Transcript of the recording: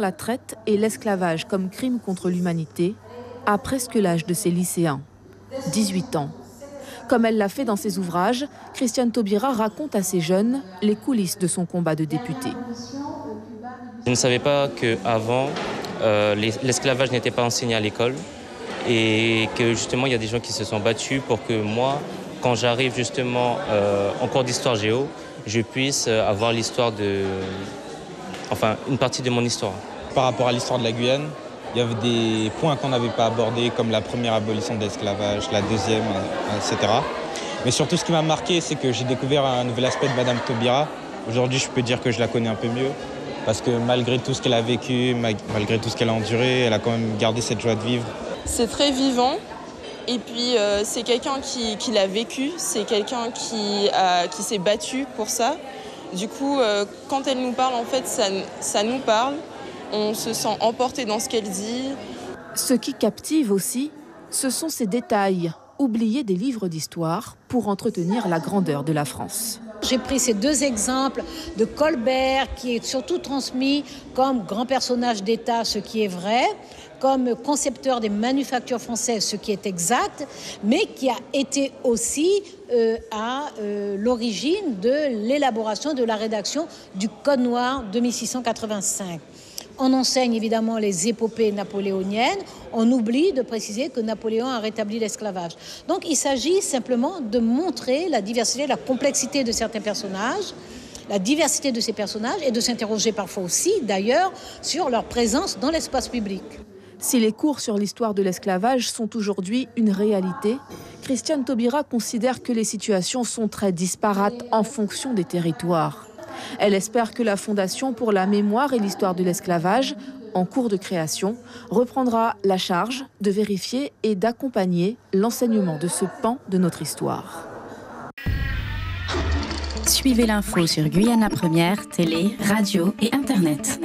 La traite et l'esclavage comme crime contre l'humanité à presque l'âge de ses lycéens, 18 ans. Comme elle l'a fait dans ses ouvrages, Christiane Taubira raconte à ses jeunes les coulisses de son combat de députée. Je ne savais pas qu'avant, l'esclavage n'était pas enseigné à l'école et que justement il y a des gens qui se sont battus pour que moi, quand j'arrive justement en cours d'histoire géo, je puisse avoir une partie de mon histoire. Par rapport à l'histoire de la Guyane, il y avait des points qu'on n'avait pas abordés, comme la première abolition de l'esclavage, la deuxième, etc. Mais surtout, ce qui m'a marqué, c'est que j'ai découvert un nouvel aspect de Madame Taubira. Aujourd'hui, je peux dire que je la connais un peu mieux, parce que malgré tout ce qu'elle a vécu, malgré tout ce qu'elle a enduré, elle a quand même gardé cette joie de vivre. C'est très vivant, et puis c'est quelqu'un qui l'a vécu, c'est quelqu'un qui s'est battu pour ça. Du coup, quand elle nous parle, en fait, ça nous parle. On se sent emporté dans ce qu'elle dit. Ce qui captive aussi, ce sont ces détails oubliés des livres d'histoire pour entretenir la grandeur de la France. J'ai pris ces deux exemples de Colbert, qui est surtout transmis comme grand personnage d'État, ce qui est vrai, comme concepteur des manufactures françaises, ce qui est exact, mais qui a été aussi à l'origine de l'élaboration, de la rédaction du Code noir de 1685. On enseigne évidemment les épopées napoléoniennes, on oublie de préciser que Napoléon a rétabli l'esclavage. Donc il s'agit simplement de montrer la diversité, la complexité de certains personnages, la diversité de ces personnages et de s'interroger parfois aussi d'ailleurs sur leur présence dans l'espace public. Si les cours sur l'histoire de l'esclavage sont aujourd'hui une réalité, Christiane Taubira considère que les situations sont très disparates en fonction des territoires. Elle espère que la Fondation pour la mémoire et l'histoire de l'esclavage, en cours de création, reprendra la charge de vérifier et d'accompagner l'enseignement de ce pan de notre histoire. Suivez l'info sur Guyana Première, télé, radio et Internet.